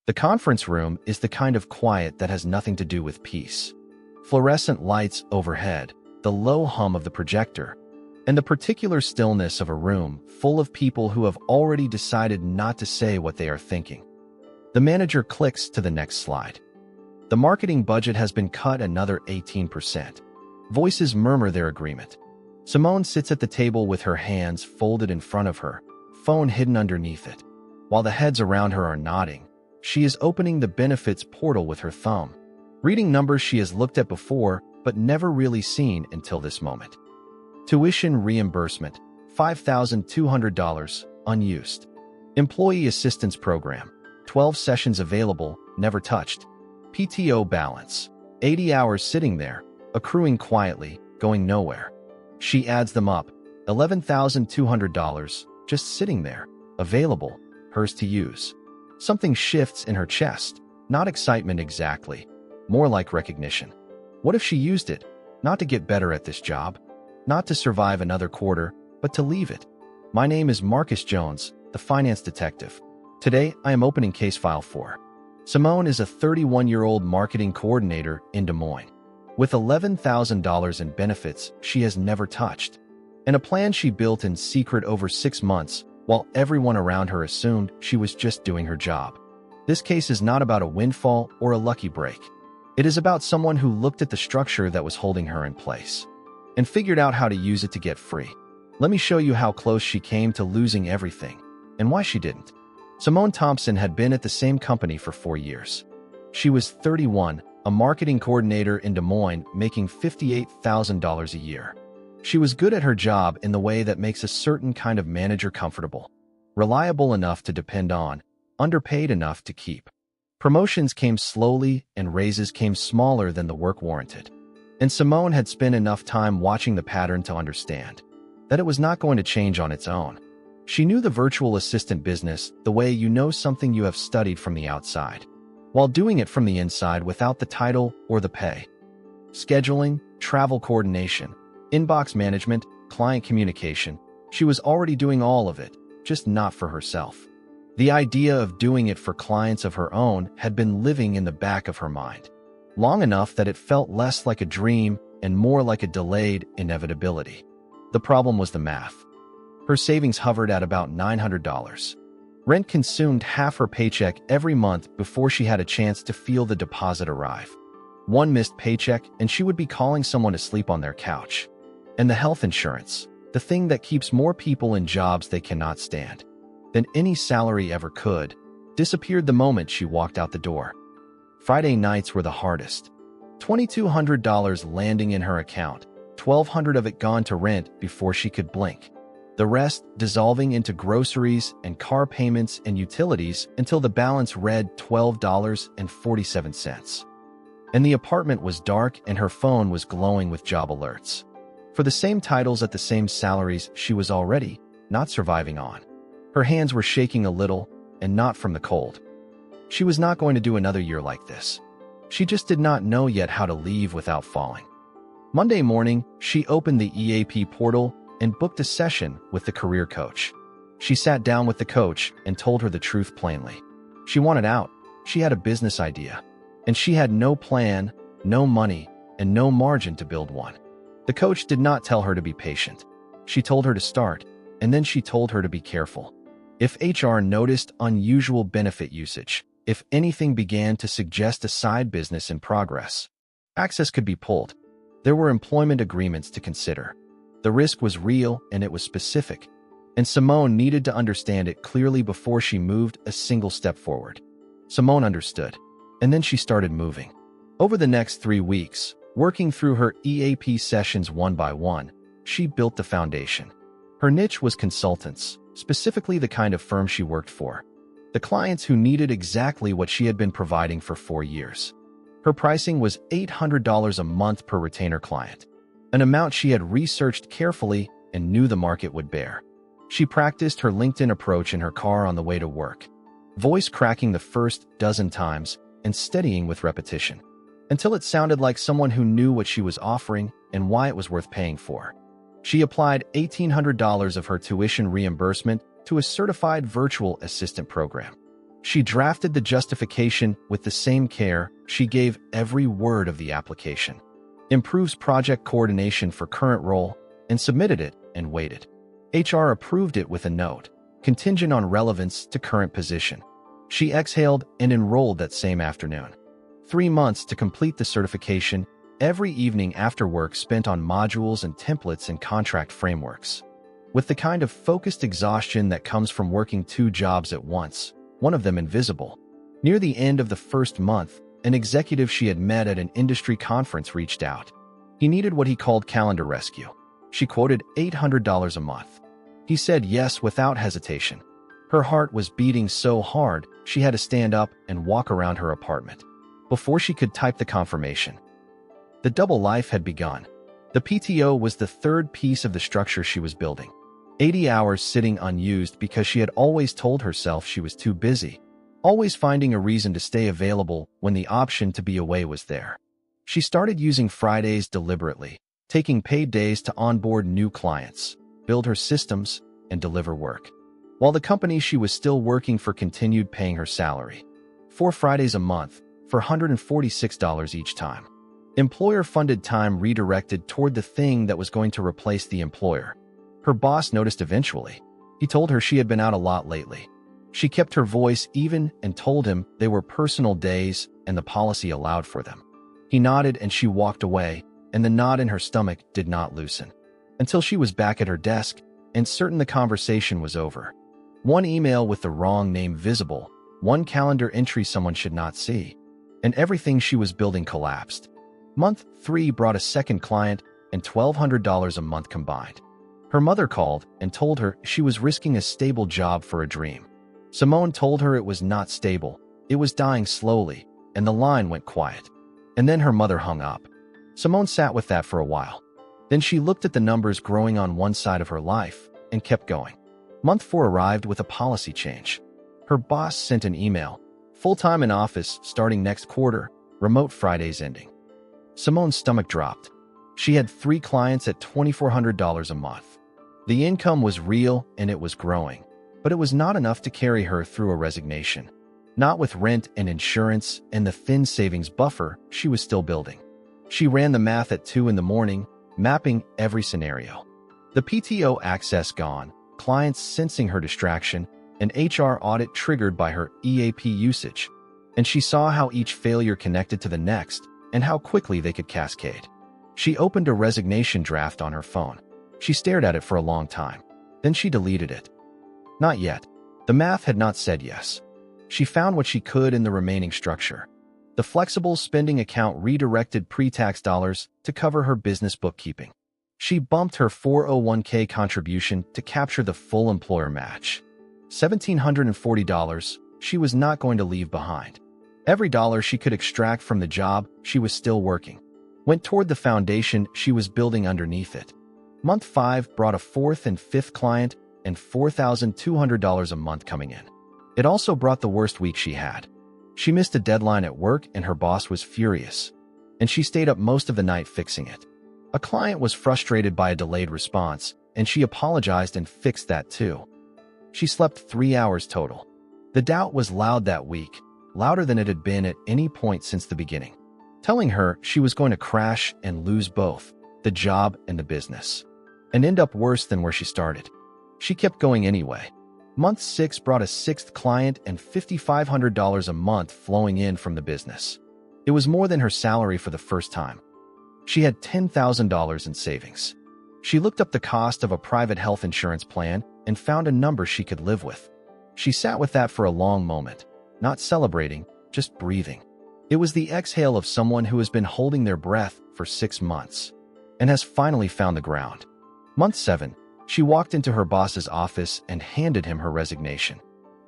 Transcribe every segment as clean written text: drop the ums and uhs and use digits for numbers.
The conference room is the kind of quiet that has nothing to do with peace. Fluorescent lights overhead, the low hum of the projector, and the particular stillness of a room full of people who have already decided not to say what they are thinking. The manager clicks to the next slide. The marketing budget has been cut another 18%. Voices murmur their agreement. Simone sits at the table with her hands folded in front of her, phone hidden underneath it. While the heads around her are nodding, she is opening the benefits portal with her thumb, reading numbers she has looked at before but never really seen until this moment. Tuition reimbursement, $5,200, unused. Employee assistance program, 12 sessions available, never touched. PTO balance, 80 hours sitting there, accruing quietly, going nowhere. She adds them up, $11,200, just sitting there, available, hers to use. Something shifts in her chest, not excitement exactly, more like recognition. What if she used it, not to get better at this job, not to survive another quarter, but to leave it? My name is Marcus Jones, the finance detective. Today, I am opening case file 4. Simone is a 31-year-old marketing coordinator in Des Moines, with $11,000 in benefits she has never touched, and a plan she built in secret over 6 months while everyone around her assumed she was just doing her job. This case is not about a windfall or a lucky break. It is about someone who looked at the structure that was holding her in place and figured out how to use it to get free. Let me show you how close she came to losing everything and why she didn't. Simone Thompson had been at the same company for 4 years. She was 31, a marketing coordinator in Des Moines, making $58,000 a year. She was good at her job in the way that makes a certain kind of manager comfortable, reliable enough to depend on, underpaid enough to keep. Promotions came slowly and raises came smaller than the work warranted. And Simone had spent enough time watching the pattern to understand that it was not going to change on its own. She knew the virtual assistant business the way you know something you have studied from the outside, while doing it from the inside without the title or the pay. Scheduling, travel coordination, inbox management, client communication. She was already doing all of it, just not for herself. The idea of doing it for clients of her own had been living in the back of her mind, long enough that it felt less like a dream and more like a delayed inevitability. The problem was the math. Her savings hovered at about $900. Rent consumed half her paycheck every month before she had a chance to feel the deposit arrive. One missed paycheck and she would be calling someone to sleep on their couch. And the health insurance, the thing that keeps more people in jobs they cannot stand than any salary ever could, disappeared the moment she walked out the door. Friday nights were the hardest. $2,200 landing in her account, $1,200 of it gone to rent before she could blink. The rest dissolving into groceries and car payments and utilities until the balance read $12.47. And the apartment was dark and her phone was glowing with job alerts for the same titles at the same salaries she was already not surviving on. Her hands were shaking a little, and not from the cold. She was not going to do another year like this. She just did not know yet how to leave without falling. Monday morning, she opened the EAP portal and booked a session with the career coach. She sat down with the coach and told her the truth plainly. She wanted out. She had a business idea, and she had no plan, no money, and no margin to build one. The coach did not tell her to be patient. She told her to start, and then she told her to be careful. If HR noticed unusual benefit usage, if anything began to suggest a side business in progress, access could be pulled. There were employment agreements to consider. The risk was real and it was specific, and Simone needed to understand it clearly before she moved a single step forward. Simone understood, and then she started moving. Over the next 3 weeks, working through her EAP sessions one by one, she built the foundation. Her niche was consultants, specifically the kind of firm she worked for, the clients who needed exactly what she had been providing for 4 years. Her pricing was $800 a month per retainer client, an amount she had researched carefully and knew the market would bear. She practiced her LinkedIn approach in her car on the way to work, voice cracking the first dozen times and steadying with repetition, until it sounded like someone who knew what she was offering and why it was worth paying for. She applied $1,800 of her tuition reimbursement to a certified virtual assistant program. She drafted the justification with the same care she gave every word of the application. Improves project coordination for current role, and submitted it and waited. HR approved it with a note, contingent on relevance to current position. She exhaled and enrolled that same afternoon. 3 months to complete the certification, every evening after work spent on modules and templates and contract frameworks. With the kind of focused exhaustion that comes from working 2 jobs at once, one of them invisible. Near the end of the first month, an executive she had met at an industry conference reached out. He needed what he called calendar rescue. She quoted $800 a month. He said yes without hesitation. Her heart was beating so hard she had to stand up and walk around her apartment before she could type the confirmation. The double life had begun. The PTO was the third piece of the structure she was building. 80 hours sitting unused because she had always told herself she was too busy, always finding a reason to stay available when the option to be away was there. She started using Fridays deliberately, taking paid days to onboard new clients, build her systems, and deliver work, while the company she was still working for continued paying her salary. 4 Fridays a month, for $146 each time. Employer-funded time redirected toward the thing that was going to replace the employer. Her boss noticed eventually. He told her she had been out a lot lately. She kept her voice even and told him they were personal days and the policy allowed for them. He nodded and she walked away, and the knot in her stomach did not loosen until she was back at her desk and certain the conversation was over. 1 email with the wrong name visible, 1 calendar entry someone should not see, and everything she was building collapsed. Month 3 brought a second client and $1,200 a month combined. Her mother called and told her she was risking a stable job for a dream. Simone told her it was not stable, it was dying slowly, and the line went quiet. And then her mother hung up. Simone sat with that for a while. Then she looked at the numbers growing on one side of her life and kept going. Month 4 arrived with a policy change. Her boss sent an email. Full-time in office starting next quarter, remote Fridays ending. Simone's stomach dropped. She had 3 clients at $2,400 a month. The income was real and it was growing, but it was not enough to carry her through a resignation. Not with rent and insurance and the thin savings buffer she was still building. She ran the math at 2 in the morning, mapping every scenario. The PTO access gone, clients sensing her distraction, an HR audit triggered by her EAP usage, and she saw how each failure connected to the next and how quickly they could cascade. She opened a resignation draft on her phone. She stared at it for a long time. Then she deleted it. Not yet. The math had not said yes. She found what she could in the remaining structure. The flexible spending account redirected pre-tax dollars to cover her business bookkeeping. She bumped her 401k contribution to capture the full employer match. $1,740 she was not going to leave behind. Every dollar she could extract from the job she was still working went toward the foundation she was building underneath it. Month 5 brought a 4th and 5th client and $4,200 a month coming in. It also brought the worst week she had. She missed a deadline at work and her boss was furious, and she stayed up most of the night fixing it. A client was frustrated by a delayed response, and she apologized and fixed that too. She slept 3 hours total. The doubt was loud that week, louder than it had been at any point since the beginning, telling her she was going to crash and lose both, the job and the business, and end up worse than where she started. She kept going anyway. Month 6 brought a 6th client and $5,500 a month flowing in from the business. It was more than her salary for the first time. She had $10,000 in savings. She looked up the cost of a private health insurance plan and found a number she could live with. She sat with that for a long moment, not celebrating, just breathing. It was the exhale of someone who has been holding their breath for 6 months and has finally found the ground. Month 7, she walked into her boss's office and handed him her resignation.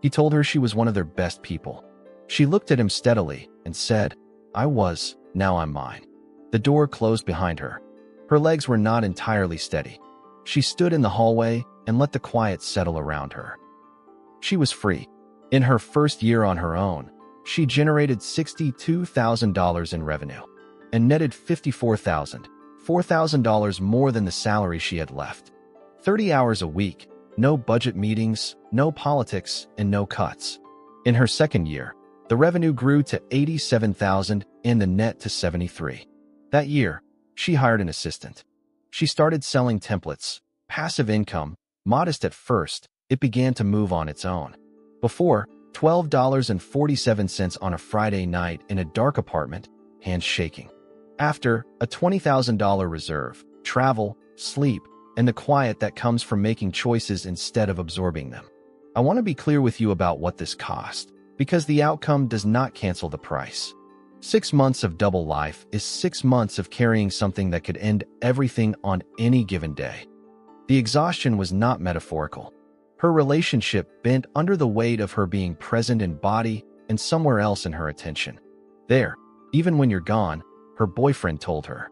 He told her she was one of their best people. She looked at him steadily and said, now I'm mine. The door closed behind her. Her legs were not entirely steady. She stood in the hallway and let the quiet settle around her. She was free. In her first year on her own, she generated $62,000 in revenue and netted $54,000, $4,000 more than the salary she had left. 30 hours a week, no budget meetings, no politics, and no cuts. In her second year, the revenue grew to $87,000 and the net to $73,000. That year, she hired an assistant. She started selling templates, passive income, modest at first. It began to move on its own. Before, $12.47 on a Friday night in a dark apartment, hands shaking. After, a $20,000 reserve, travel, sleep, and the quiet that comes from making choices instead of absorbing them. I want to be clear with you about what this cost, because the outcome does not cancel the price. 6 months of double life is 6 months of carrying something that could end everything on any given day. The exhaustion was not metaphorical. Her relationship bent under the weight of her being present in body and somewhere else in her attention. There, even when you're gone, her boyfriend told her.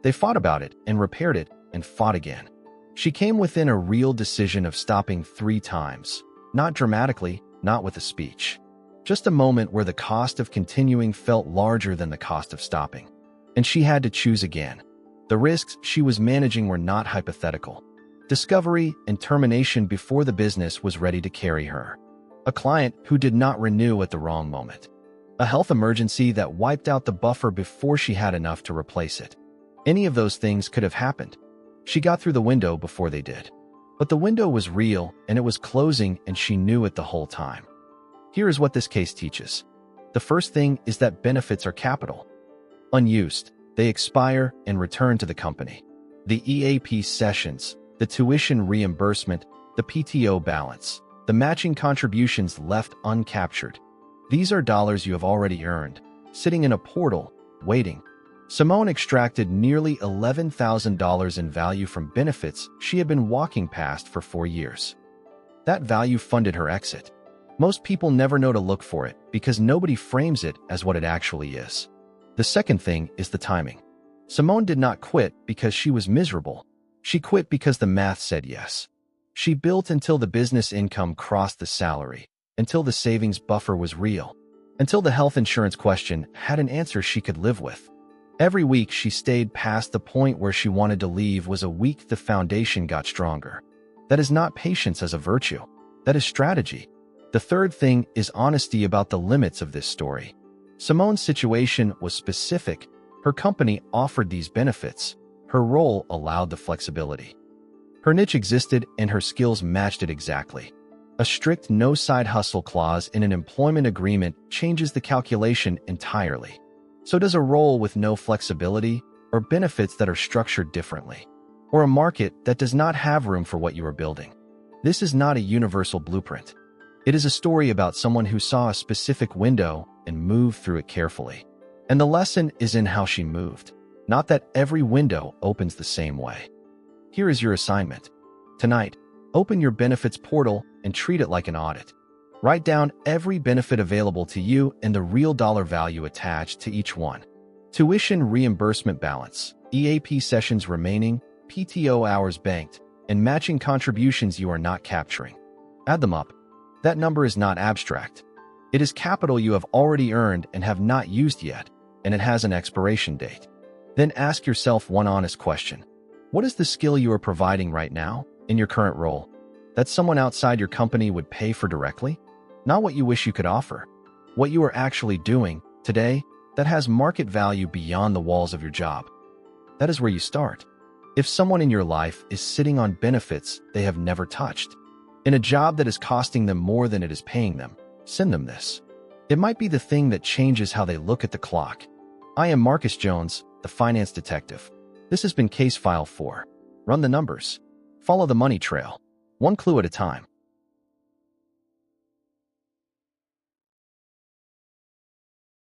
They fought about it and repaired it and fought again. She came within a real decision of stopping 3 times. Not dramatically, not with a speech. Just a moment where the cost of continuing felt larger than the cost of stopping. And she had to choose again. The risks she was managing were not hypothetical. Discovery and termination before the business was ready to carry her. A client who did not renew at the wrong moment. A health emergency that wiped out the buffer before she had enough to replace it. Any of those things could have happened. She got through the window before they did. But the window was real and it was closing, and she knew it the whole time. Here is what this case teaches. The first thing is that benefits are capital. Unused, they expire and return to the company. The EAP sessions, the tuition reimbursement, the PTO balance, the matching contributions left uncaptured. These are dollars you have already earned, sitting in a portal, waiting. Simone extracted nearly $11,000 in value from benefits she had been walking past for 4 years. That value funded her exit. Most people never know to look for it because nobody frames it as what it actually is. The second thing is the timing. Simone did not quit because she was miserable. She quit because the math said yes. She built until the business income crossed the salary, until the savings buffer was real, until the health insurance question had an answer she could live with. Every week she stayed past the point where she wanted to leave was a week the foundation got stronger. That is not patience as a virtue. That is strategy. The third thing is honesty about the limits of this story. Simone's situation was specific. Her company offered these benefits. Her role allowed the flexibility. Her niche existed and her skills matched it exactly. A strict no side hustle clause in an employment agreement changes the calculation entirely. So does a role with no flexibility, or benefits that are structured differently, or a market that does not have room for what you are building. This is not a universal blueprint. It is a story about someone who saw a specific window and moved through it carefully. And the lesson is in how she moved, not that every window opens the same way. Here is your assignment. Tonight, open your benefits portal and treat it like an audit. Write down every benefit available to you and the real dollar value attached to each one. Tuition reimbursement balance, EAP sessions remaining, PTO hours banked, and matching contributions you are not capturing. Add them up. That number is not abstract. It is capital you have already earned and have not used yet, and it has an expiration date. Then ask yourself one honest question. What is the skill you are providing right now, in your current role, that someone outside your company would pay for directly? Not what you wish you could offer. What you are actually doing today that has market value beyond the walls of your job. That is where you start. If someone in your life is sitting on benefits they have never touched, in a job that is costing them more than it is paying them, send them this. It might be the thing that changes how they look at the clock. I am Marcus Jones, the finance detective. This has been Case File 4. Run the numbers. Follow the money trail. One clue at a time.